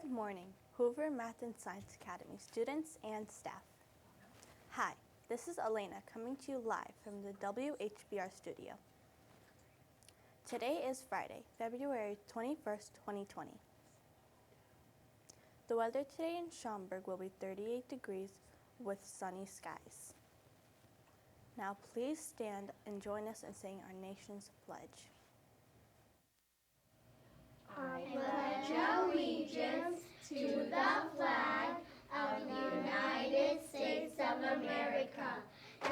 Good morning, Hoover Math and Science Academy students and staff. Hi, this is Elena coming to you live from the WHBR studio. Today is Friday, February 21st, 2020. The weather today in Schaumburg will be 38 degrees with sunny skies. Now please stand and join us in saying our nation's pledge. I pledge allegiance to the flag of the United States of America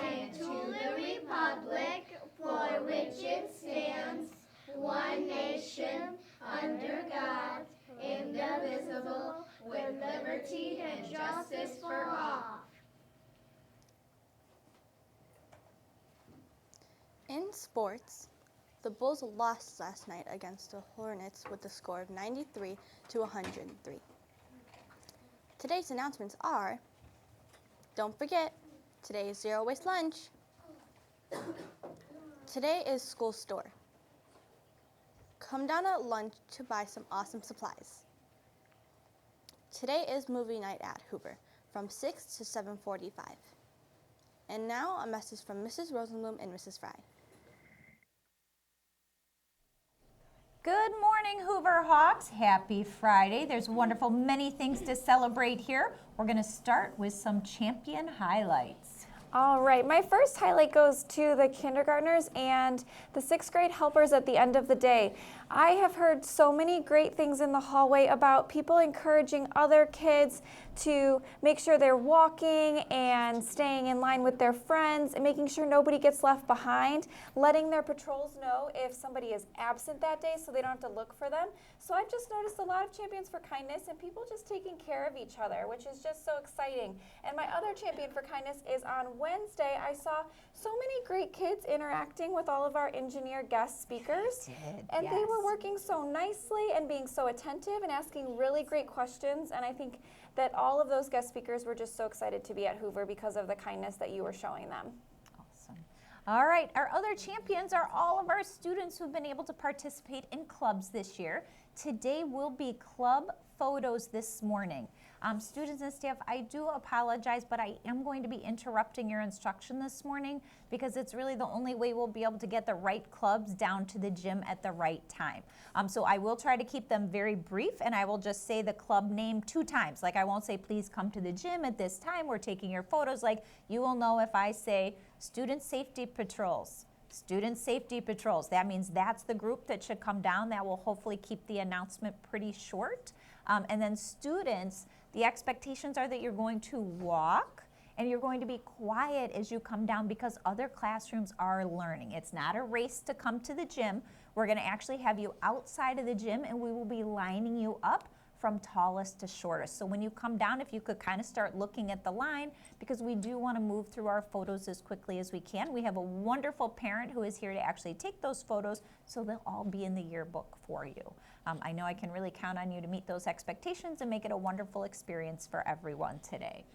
and to the republic for which it stands, one nation, under God, indivisible, with liberty and justice for all. In sports, the Bulls lost last night against the Hornets with a score of 93 to 103. Today's announcements are, don't forget, today is Zero Waste Lunch. Today is School Store. Come down at lunch to buy some awesome supplies. Today is Movie Night at Hoover from 6 to 7:45. And now a message from Mrs. Rosenblum and Mrs. Fry. Good morning, Hoover Hawks. Happy Friday. There's wonderful many things to celebrate here. We're going to start with some champion highlights. All right, my first highlight goes to the kindergartners and the sixth grade helpers at the end of the day. I have heard so many great things in the hallway about people encouraging other kids to make sure they're walking and staying in line with their friends and making sure nobody gets left behind, letting their patrols know if somebody is absent that day so they don't have to look for them. So I've just noticed a lot of champions for kindness and people just taking care of each other, which is just so exciting. And my other champion for kindness is on Wednesday. I saw so many great kids interacting with all of our engineer guest speakers. And they were working so nicely and being so attentive and asking really great questions. And I think that all of those guest speakers were just so excited to be at Hoover because of the kindness that you were showing them. Awesome. All right, our other champions are all of our students who've been able to participate in clubs this year. Today will be club photos this morning. Students and staff, I do apologize, but I am going to be interrupting your instruction this morning because it's really the only way we'll be able to get the right clubs down to the gym at the right time. So I will try to keep them very brief, and I will just say the club name 2 times. Like I won't say, please come to the gym at this time, we're taking your photos. Like you will know if I say student safety patrols. Student safety patrols, that means that's the group that should come down. That will hopefully keep the announcement pretty short. And then students, the expectations are that you're going to walk and you're going to be quiet as you come down because other classrooms are learning. It's not a race to come to the gym. We're going to actually have you outside of the gym and we will be lining you up from tallest to shortest. So when you come down, if you could kind of start looking at the line, because we do want to move through our photos as quickly as we can. We have a wonderful parent who is here to actually take those photos, so they'll all be in the yearbook for you. I know I can really count on you to meet those expectations and make it a wonderful experience for everyone today.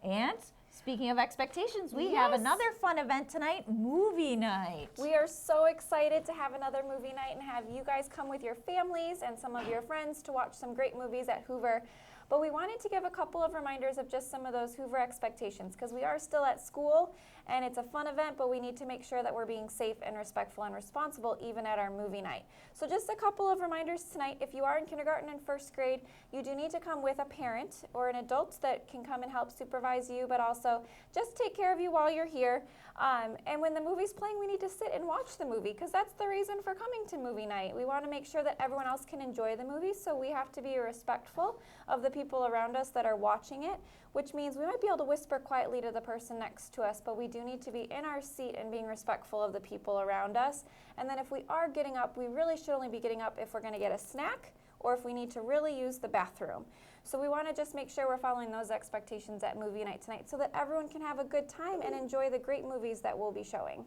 And speaking of expectations, we have another fun event tonight, movie night. We are so excited to have another movie night and have you guys come with your families and some of your friends to watch some great movies at Hoover. But we wanted to give a couple of reminders of just some of those Hoover expectations because we are still at school and it's a fun event, but we need to make sure that we're being safe and respectful and responsible even at our movie night. So just a couple of reminders tonight. If you are in kindergarten and first grade, you do need to come with a parent or an adult that can come and help supervise you, but also just take care of you while you're here. And when the movie's playing, we need to sit and watch the movie because that's the reason for coming to movie night. We want to make sure that everyone else can enjoy the movie, so we have to be respectful of the people around us that are watching it, which means we might be able to whisper quietly to the person next to us, but we do need to be in our seat and being respectful of the people around us. And then if we are getting up, we really should only be getting up if we're going to get a snack or if we need to really use the bathroom. So we want to just make sure we're following those expectations at movie night tonight so that everyone can have a good time and enjoy the great movies that we'll be showing.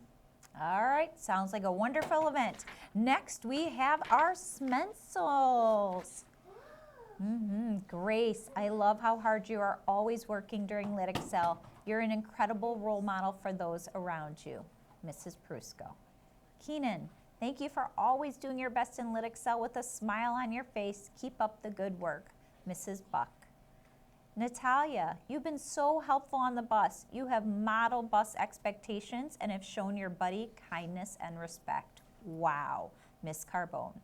All right, sounds like a wonderful event. Next, we have our Smensels. Grace, I love how hard you are always working during Lit Excel. You're an incredible role model for those around you. Mrs. Prusco. Keenan, thank you for always doing your best in Lit Excel with a smile on your face. Keep up the good work. Mrs. Buck. Natalia, you've been so helpful on the bus. You have modeled bus expectations and have shown your buddy kindness and respect. Wow, Miss Carbone.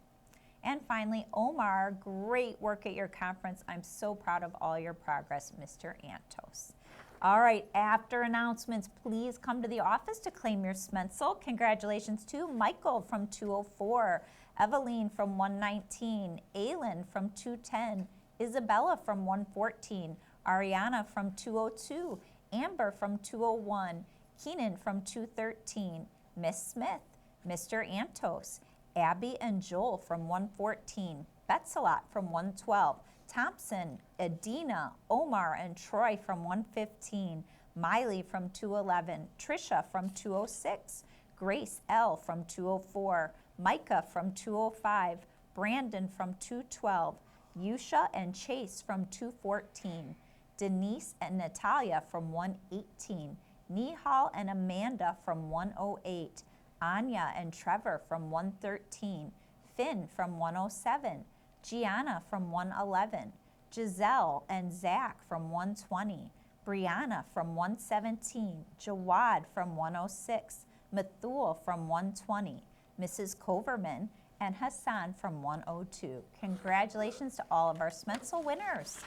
And finally, Omar, great work at your conference. I'm so proud of all your progress, Mr. Antos. All right, after announcements, please come to the office to claim your Smensel. Congratulations to Michael from 204, Eveline from 119, Aylin from 210, Isabella from 114, Ariana from 202, Amber from 201, Keenan from 213, Miss Smith, Mr. Antos, Abby and Joel from 114, Betsalot from 112, Thompson, Adina, Omar, and Troy from 115, Miley from 211, Trisha from 206, Grace L from 204, Micah from 205, Brandon from 212, Yusha and Chase from 214, Denise and Natalia from 118, Nihal and Amanda from 108, Anya and Trevor from 113, Finn from 107, Gianna from 111, Giselle and Zach from 120, Brianna from 117, Jawad from 106, Methul from 120, Mrs. Coverman, and Hassan from 102. Congratulations to all of our Smensel winners.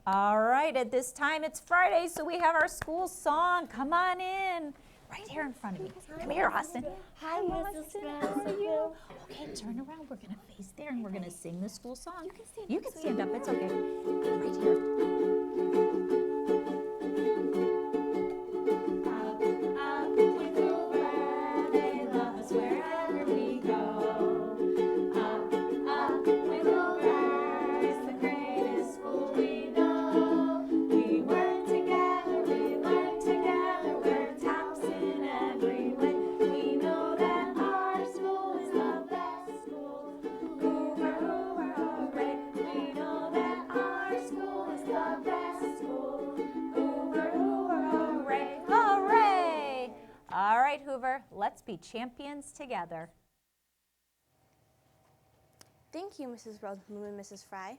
All right, at this time it's Friday, so we have our school song. Come on in. Right here in front of me. Come here, Austin. Hi, Mrs. How are you? Okay, turn around. We're going to face there and we're going to sing the school song. You can stand up. It's okay. Right here. Up with Hoover, they love us wherever we go. Up with Hoover, it's the greatest school we know. We work together, we learn together, we're tops in every way. We know that our school is the best school. Hoover, Hoover, hooray! We know that our school is the best school. Hoover, Hoover, hooray! Hooray! All right, Hoover, let's be champions together. Thank you, Mrs. Rosenblum and Mrs. Fry.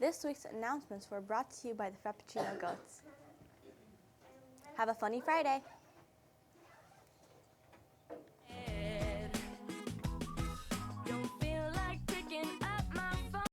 This week's announcements were brought to you by the Frappuccino Goats. Have a funny Friday.